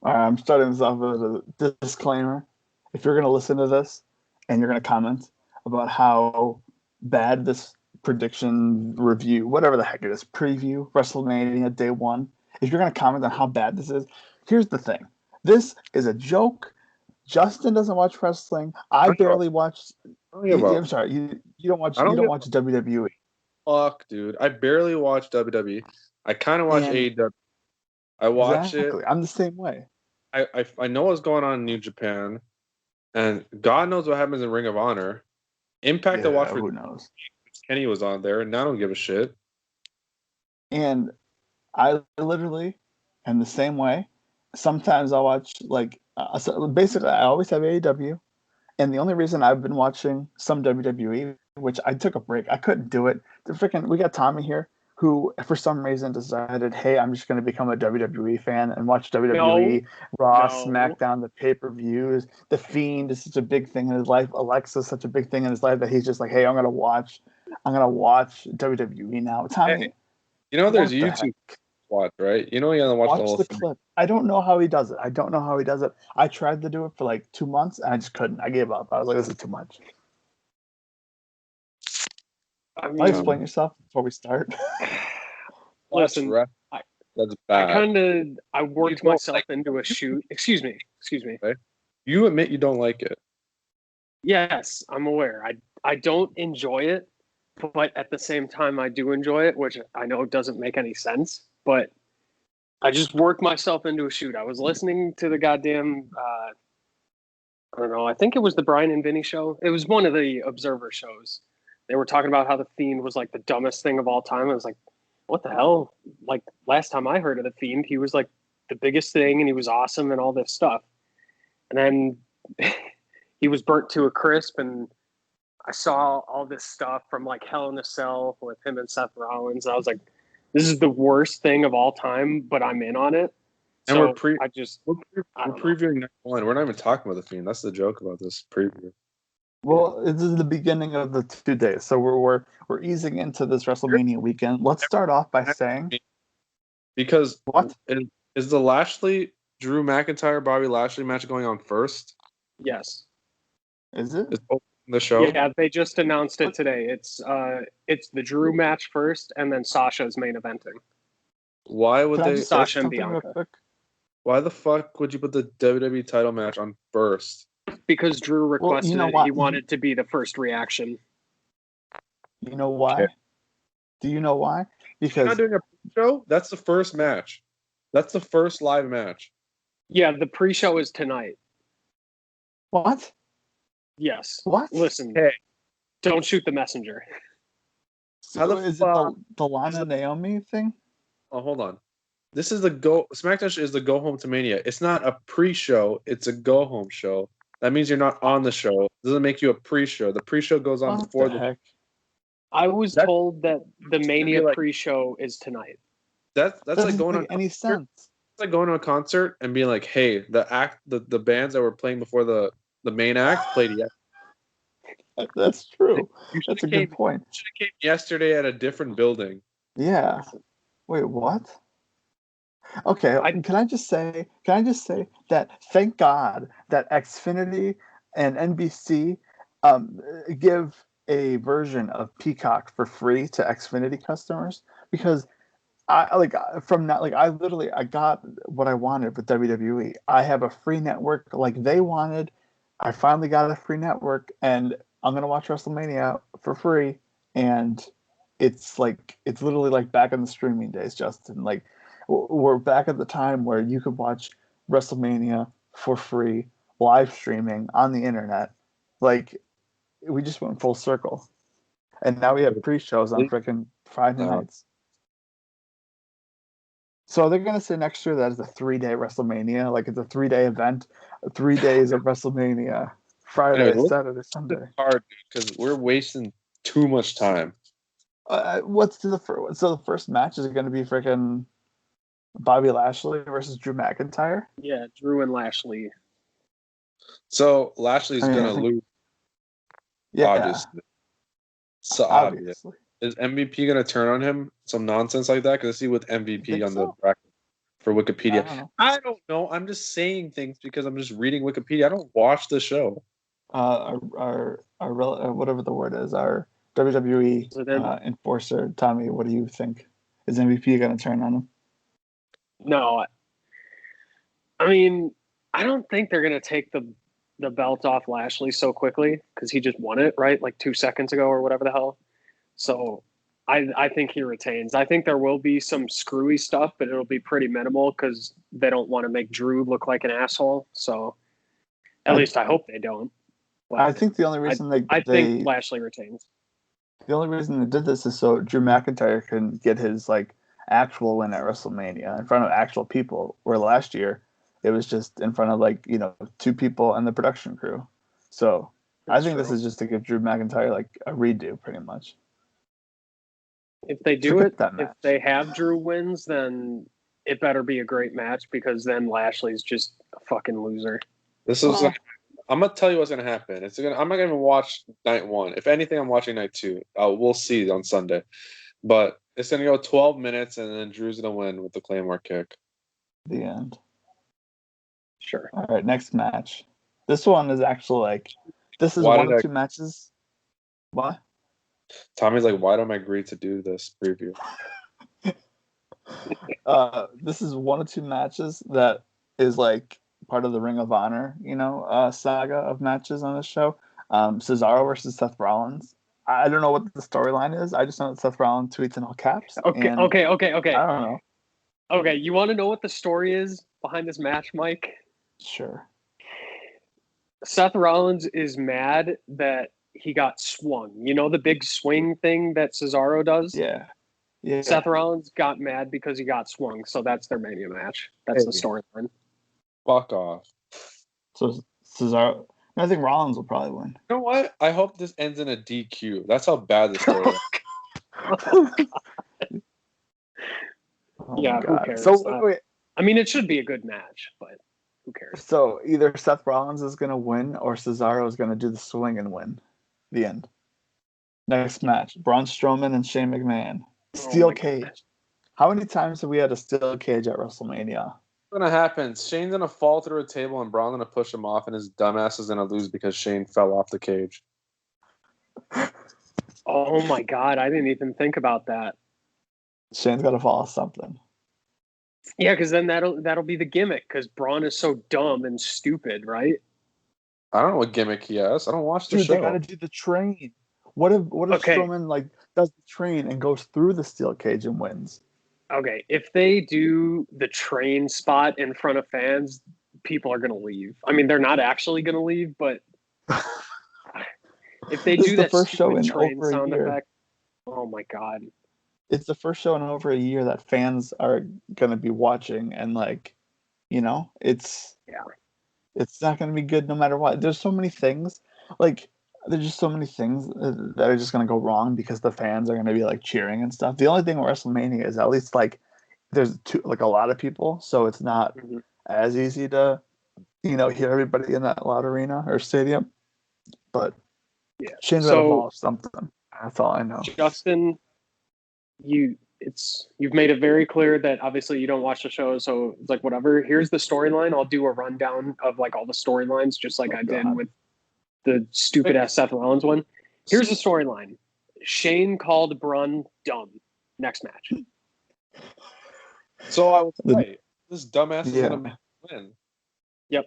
All right, I'm starting this off with a disclaimer. If you're going to listen to this and you're going to comment about how bad this prediction review, whatever the heck it is, preview, WrestleMania Day 1, if you're going to comment on how bad this is, here's the thing. This is a joke. Justin doesn't watch wrestling. I I don't give a, barely watch. I don't give a, I'm sorry. You don't watch. I You don't don't give watch WWE. a fuck, dude. I barely watch WWE. I kind of watch And AEW. I watch it. exactly, I'm the same way. I know what's going on in New Japan, and God knows what happens in Ring of Honor. Impact I watched Yeah, for who knows? Kenny was on there, and I don't give a shit. And I literally am the same way. Sometimes I'll watch so basically I always have AEW, and the only reason I've been watching some WWE, which I took a break, I couldn't do it. The freaking we got Tommy here who for some reason decided, hey, I'm just going to become a WWE fan and watch No, WWE, Raw, no. SmackDown, the pay-per-views. The Fiend is such a big thing in his life. Alexa's such a big thing in his life that he's just like, hey, I'm gonna watch WWE now. Hey, Tommy, there's what the YouTube heck? to watch, right? You know you gotta watch the Watch whole the thing. clip. I don't know how he does it. I don't know how he does it. I tried to do it for like 2 months and I just couldn't. I gave up. I was like, this is too much. I Want to explain mean, yourself before we start? Watch listen, rest. I, That's I bad. kind of I You worked don't myself like into a shoot. Excuse me. it, right? You admit you don't like it. Yes, I'm aware. I don't enjoy it, but at the same time I do enjoy it, which I know doesn't make any sense, but I just worked myself into a shoot. I was listening to the goddamn I don't know. I think it was the Brian and Vinny show. It was one of the Observer shows. They were talking about how the Fiend was like the dumbest thing of all time. I was like, what the hell? Like last time I heard of the Fiend, he was like the biggest thing and he was awesome and all this stuff. And then he was burnt to a crisp. And I saw all this stuff from like Hell in a Cell with him and Seth Rollins. And I was like, this is the worst thing of all time, but I'm in on it. And we're So pre I just, we're, pre- I we're don't know. previewing next one. We're not even talking about the Fiend. That's the joke about this preview. Well, this is the beginning of the 2 days, so we're easing into this WrestleMania weekend. Let's start off by saying Because what is the Lashley Drew McIntyre Bobby Lashley match going on first? Yes. is it? Is the show? Yeah, they just announced it What? today. It's the Drew match first, and then Sasha's main eventing. Why would Can I they? just say Sasha and something real Bianca, quick? Why the fuck would you put the WWE title match on first? because Drew Well, you requested know it. He what? wanted to be the first reaction. You know Okay. why? Do you know why? You're not Because doing a show? That's the first match. That's the first live match. Yeah, the pre-show is tonight. what? Yes. What? Listen, Hey, don't shoot the messenger. how So the is it fuck? the This is Lana the, Naomi thing? oh, hold on. This is the go. SmackDown is the go home to Mania. It's not a pre-show. It's a go home show. That means you're not on the show. It doesn't make you a pre-show. The pre-show goes on What the before the. heck? I was That's told that the gonna be Mania like pre-show is tonight. that's That like doesn't going on make a any concert. sense. It's like going to a concert and being like, hey, the bands that were playing before the main act played yet. That's true. You should That's have a good came. point. Should have came yesterday at a different building. Yeah. Wait, what? Okay, I can I just say that thank God that Xfinity and NBC um, give a version of Peacock for free to Xfinity customers because I literally I got what I wanted with WWE. I have a free network like they wanted. I finally got a free network and I'm gonna watch WrestleMania for free and it's literally like back in the streaming days, Justin. Like we're back at the time where you could watch WrestleMania for free, live streaming on the internet. Like we just went full circle, and now we have pre-shows on freaking Friday No. nights. So they're gonna say next year that is a 3-day WrestleMania, like it's a 3-day event, 3 days of WrestleMania, Anyway, Friday, let's Saturday, this Sunday. hard because we're wasting too much time. What's the first? So the first match is going to be freaking Bobby Lashley versus Drew McIntyre. Yeah, Drew and Lashley. So I Lashley's mean, gonna I think lose, yeah, obviously. So obvious. obviously. Is MVP gonna turn on him? Some nonsense like that? Because I see with You MVP think on the so? bracket. for Wikipedia. I don't know. I don't know. I'm just saying things because I'm just reading Wikipedia. I don't watch the show. Whatever the word is, our WWE enforcer, Tommy, what do you think? Is MVP going to turn on him? No, I mean, I don't think they're going to take the belt off Lashley so quickly because he just won it, right? Like 2 seconds ago or whatever the hell. So I think he retains. I think there will be some screwy stuff, but it'll be pretty minimal because they don't want to make Drew look like an asshole. So at least I hope they don't. But I think the only reason I think Lashley retains. The only reason they did this is so Drew McIntyre can get his like actual win at WrestleMania in front of actual people. Where last year it was just in front of like 2 people and the production crew. So I think this is just to give Drew McIntyre like a redo, pretty much. If they do it, if they have Drew wins, then it better be a great match because then Lashley's just a fucking loser. I'm gonna tell you what's gonna happen. I'm not gonna even watch night 1. If anything, I'm watching night 2. We'll see on Sunday. But it's gonna go 12 minutes, and then Drew's gonna win with the Claymore kick. The end. Sure. All right, next match. This one is actually this is one of 2 matches. What? Tommy's like, why don't I agree to do this preview? This is one of 2 matches that is like part of the Ring of Honor, saga of matches on this show. Cesaro versus Seth Rollins. I don't know what the storyline is. I just know that Seth Rollins tweets in all caps. Okay. I don't know. Okay, you want to know what the story is behind this match, Mike? Sure. Seth Rollins is mad that he got swung. You know the big swing thing that Cesaro does? Yeah. Seth Rollins got mad because he got swung, so that's their Mania match. That's the storyline. Fuck off. So Cesaro, I think Rollins will probably win. You know what? I hope this ends in a DQ. That's how bad the story is. Yeah, who cares? So wait. I mean, it should be a good match, but who cares? So either Seth Rollins is going to win or Cesaro is going to do the swing and win. The end. Next match, Braun Strowman and Shane McMahon. Steel cage. God. How many times have we had a steel cage at WrestleMania? What's gonna happen? Shane's gonna fall through a table and Braun's gonna push him off, and his dumbass is gonna lose because Shane fell off the cage. Oh my God, I didn't even think about that. Shane's gotta fall off something. Yeah, because then that'll be the gimmick. Because Braun is so dumb and stupid, right? I don't know what gimmick he has. I don't watch the show. They gotta do the train. What if Strowman does the train and goes through the steel cage and wins? Okay, if they do the train spot in front of fans, people are going to leave. I mean, they're not actually going to leave, but if they do that first show in train over sound a year. effect, oh my God. It's the first show in over a year that fans are going to be watching, and it's not going to be good no matter what. There's so many things, there's just so many things that are just going to go wrong because the fans are going to be cheering and stuff. The only thing with WrestleMania is at least there's a lot of people, so it's not as easy to hear everybody in that loud arena or stadium. But Shane's got to fall off something. That's all I know. Justin, you've made it very clear that obviously you don't watch the show, so it's whatever. Here's the storyline. I'll do a rundown of all the storylines, just like I did with the stupid ass Seth Rollins one. Here's the storyline. Shane called Braun dumb. Next match. So I was right. This dumbass is gonna win. Yep.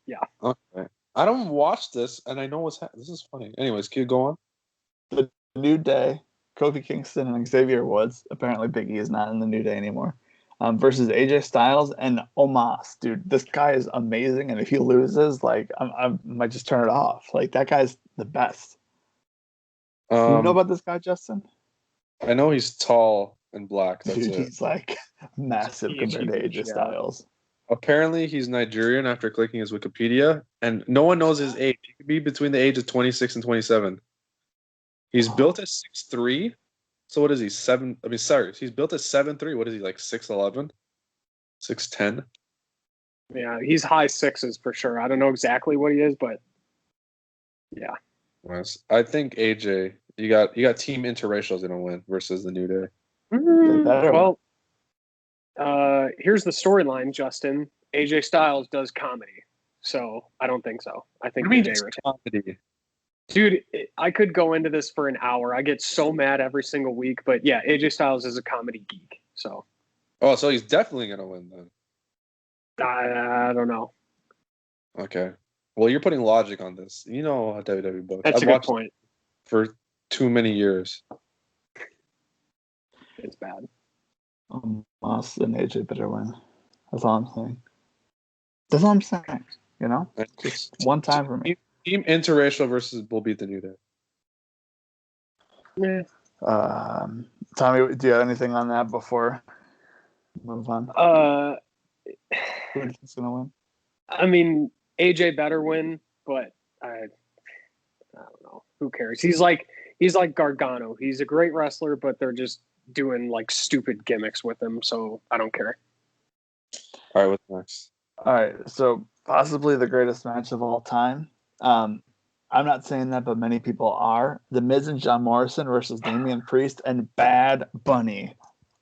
Yeah. Okay. I don't watch this, and I know what's happening. This is funny. Anyways, keep going. The New Day, Kofi Kingston and Xavier Woods. Apparently, Big E is not in the New Day anymore. Versus AJ Styles and Omos. Dude, this guy is amazing, and if he loses, I might just turn it off. That guy's the best. You know about this guy, Justin? I know he's tall and black. That's Dude, he's massive compared to AJ Styles. Apparently, he's Nigerian after clicking his Wikipedia, and no one knows his age. He could be between the age of 26 and 27. He's built at 6'3". So what is he? He's built at 7'3". What is he, 6'11"? 6'10"? Yeah, he's high sixes for sure. I don't know exactly what he is, but yeah. Yes. I think AJ, you got Team Interracial's gonna win versus the New Day. Well, Here's the storyline, Justin. AJ Styles does comedy. So I don't think so. I think What do you mean AJ it's retains. comedy? Dude, I could go into this for an hour. I get so mad every single week. But yeah, AJ Styles is a comedy geek. So Oh, so he's definitely gonna win then. I don't know. Okay. Well, you're putting logic on this. You know how WWE books. That's I've a good watched point. for too many years. It's bad. Moss and AJ better win. That's all I'm saying. That's all I'm saying. You know, just one time for me. Team interracial versus will beat the New Day. Yeah. Tommy, do you have anything on that before we move on? Who do you think's gonna win? I mean, AJ better win, but I don't know. Who cares? He's like Gargano. He's a great wrestler, but they're just doing like stupid gimmicks with him, so I don't care. All right, what's next? All right, so possibly the greatest match of all time. I'm not saying that, but many people are. The Miz and John Morrison versus Damian Priest and Bad Bunny.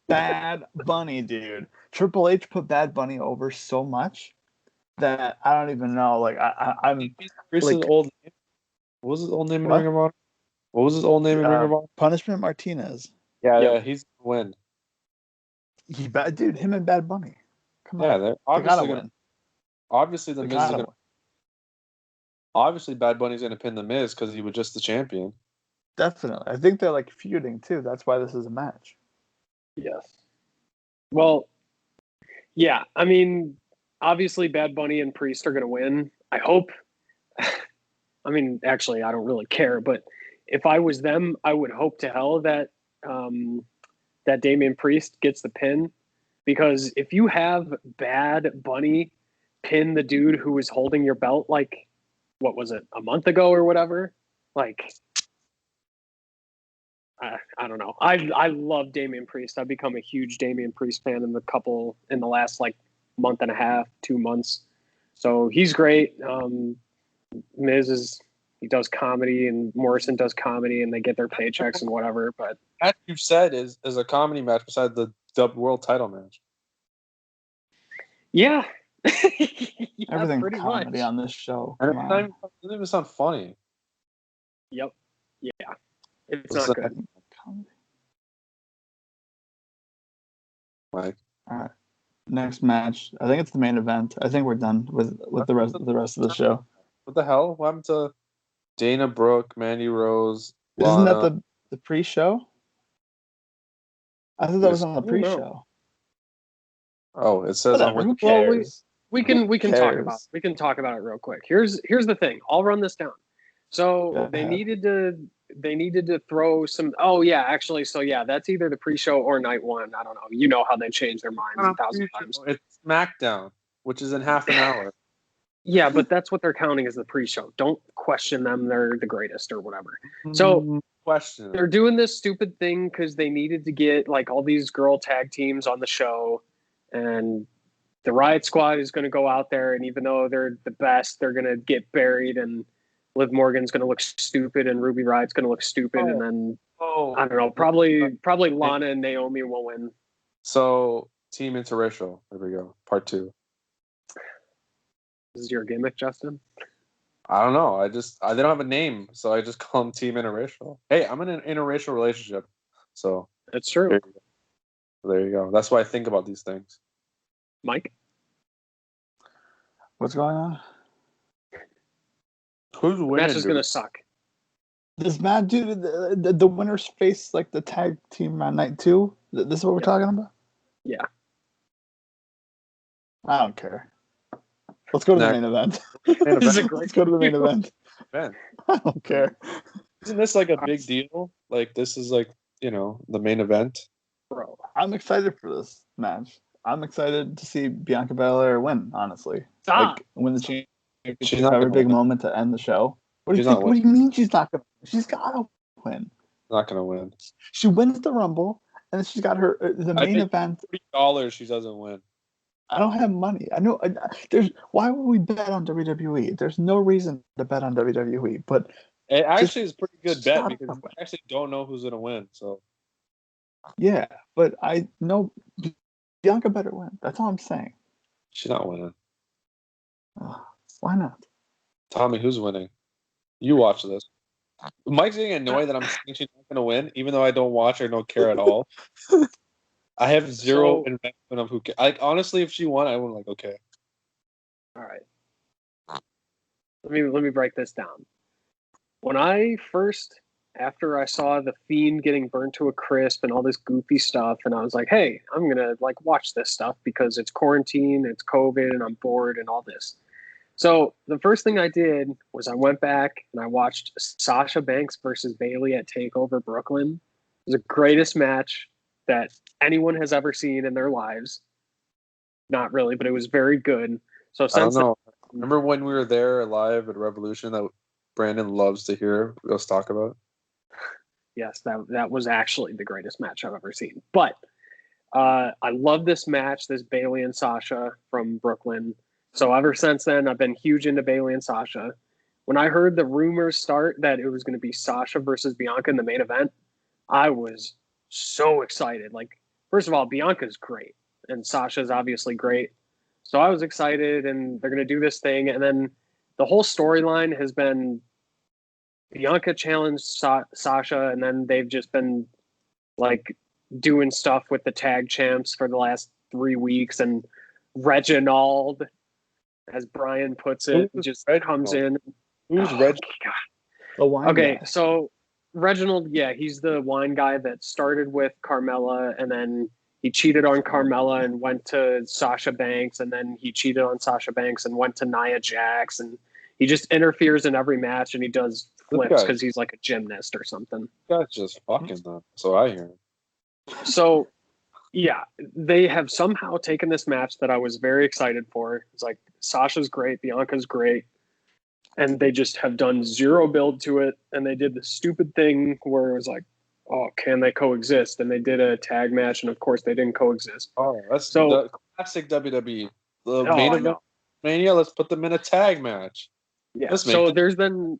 Bad Bunny, dude. Triple H put Bad Bunny over so much that I don't even know. Like I'm Priest's like, old name. What was his old name in what? Ring of Honor? What was his old name in Ring of Honor? Punishment Martinez. Yeah, he's gonna win. Dude, him and Bad Bunny. Come on. Yeah, they're They obviously gotta gonna. win. Obviously, the They Miz is gotta gonna. win. Obviously, Bad Bunny's gonna pin the Miz because he was just the champion. Definitely. I think they're like feuding too. That's why this is a match. Yes. Well, yeah. I mean, obviously, Bad Bunny and Priest are going to win. I hope. I mean, actually, I don't really care. But if I was them, I would hope to hell that that Damian Priest gets the pin, because if you have Bad Bunny pin the dude who was holding your belt, like what was it, a month ago or whatever, like. I don't know. I love Damian Priest. I've become a huge Damian Priest fan in the last like month and a half, 2 months. So he's great. Miz he does comedy and Morrison does comedy and they get their paychecks and whatever. But As you said, is a comedy match beside the world title match. yeah, Everything's pretty comedy much on this show. And Come on. it doesn't even sound funny. Yep. Yeah. It's What's not that? good. Comedy. Like, All right. Next match. I think it's the main event. I think we're done with the rest of the show. what the hell? What happened to Dana Brooke, Mandy Rose, Isn't that Lana? the pre-show? I thought that was on the I don't know. pre-show. Oh, it says Whatever. on Who Wiki. Well, cares? we can talk about cares? we can talk about it real quick. Here's the thing. I'll run this down. So Go they ahead. needed to throw some. Oh yeah, actually, so yeah, that's either the pre-show or night one. I don't know. You know how they change their minds a thousand times. It's SmackDown, which is in half an hour. Yeah, but that's what they're counting as the pre-show. Don't question them. They're the greatest or whatever. So Question. they're doing this stupid thing because they needed to get like all these girl tag teams on the show, and the Riot Squad is going to go out there, and even though they're the best, they're going to get buried, and Liv Morgan's going to look stupid, and Ruby Riot's going to look stupid, and then I don't know, probably Lana and Naomi will win. So Team Interracial. There we go. Part 2. This is your gimmick, Justin? I don't know. They don't have a name, so I just call them Team Interracial. Hey, I'm in an interracial relationship, so That's true. There you go. That's why I think about these things. Mike? What's going on? Who's The winning? match is going to suck. This match, dude, the winners face like the tag team on night 2. This is what we're talking about? Yeah. I don't care. Let's go to the Next. main event. This is a great Let's go to the main deal. event. Man, I don't care. isn't this like a big deal? Like this is like the main event. Bro. I'm excited for this match. I'm excited to see Bianca Belair win, honestly. Stop. Like win the championship, She's not have a gonna big win. moment to end the show. What do you She's think? not What do you mean she's not gonna win? She's gotta win. Not gonna win. She wins the Rumble, and then she's got her the main event. $40 she doesn't win. I don't have money. I know. Why would we bet on WWE? There's no reason to bet on WWE, but It actually is a pretty good bet stop because them. we actually don't know who's gonna win. So yeah, but I know Bianca better win. That's all I'm saying. She's not winning. Why not? Tommy, who's winning? You watch this. Mike's getting annoyed that I'm saying she's not going to win, even though I don't watch or don't care at all. I have zero investment of who cares. Like, honestly, if she won, I would like, okay. All right. Let me break this down. When I first, after I saw the Fiend getting burnt to a crisp and all this goofy stuff, and I was like, hey, I'm gonna like watch this stuff because it's quarantine, it's COVID, and I'm bored and all this. So the first thing I did was I went back and I watched Sasha Banks versus Bayley at Takeover Brooklyn. It was the greatest match that anyone has ever seen in their lives. Not really, but it was very good. So I don't since know. Remember when we were there live at Revolution that Brandon loves to hear us talk about? yes, that was actually the greatest match I've ever seen. But I love this match, this Bayley and Sasha from Brooklyn. So ever since then, I've been huge into Bayley and Sasha. When I heard the rumors start that it was going to be Sasha versus Bianca in the main event, I was so excited. Like, first of all, Bianca's great, and Sasha's obviously great. So I was excited, and they're going to do this thing. And then the whole storyline has been Bianca challenged Sasha, and then they've just been like doing stuff with the tag champs for the last 3 weeks. And Reginald, as Brian puts it, just comes in. Who's Reginald? The wine guy. So Reginald, yeah, he's the wine guy that started with Carmella, and then he cheated on Carmella and went to Sasha Banks, and then he cheated on Sasha Banks and went to Nia Jax, and he just interferes in every match, and he does flips because he's like a gymnast or something. That's just fucking them. So I hear. So, yeah, they have somehow taken this match that I was very excited for. It's like Sasha's great, Bianca's great, and they just have done zero build to it. And they did the stupid thing where it was like, oh, can they coexist? And they did a tag match, and of course they didn't coexist. Oh, that's the classic WWE. The main event Mania, let's put them in a tag match. Yeah. So there's been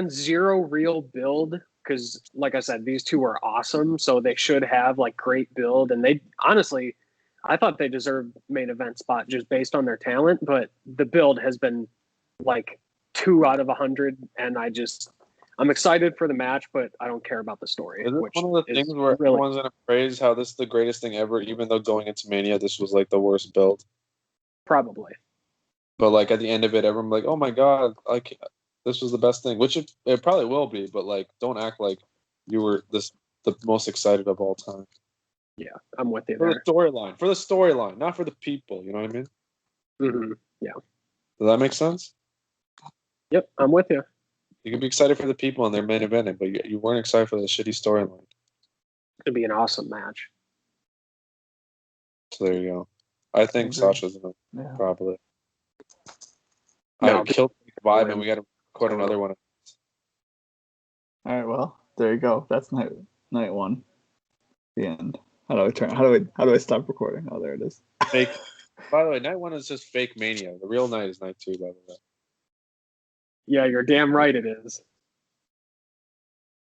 zero real build because, like I said, these two are awesome. So they should have like great build. And they honestly, I thought they deserved main event spot just based on their talent. But the build has been like 2 out of 100. And I'm excited for the match, but I don't care about the story. Is it one of the things where everyone's going to praise how this is the greatest thing ever, even though going into Mania, this was like the worst build? Probably. But like at the end of it, everyone's like, oh my God, like this was the best thing, which it probably will be, but like don't act like you were the most excited of all time. Yeah, I'm with you for the storyline, not for the people. You know what I mean? Mm-hmm. Yeah. Does that make sense? Yep, I'm with you. You can be excited for the people and their main event, but you weren't excited for the shitty storyline. It'd be an awesome match. So there you go. I think Sasha's gonna probably. No, I killed the vibe, and we got to record another one. All right, well, there you go. That's night one. The end. How do I stop recording? Oh, there it is. Fake. By the way, night one is just fake Mania. The real night is night 2, by the way. Yeah, you're damn right it is.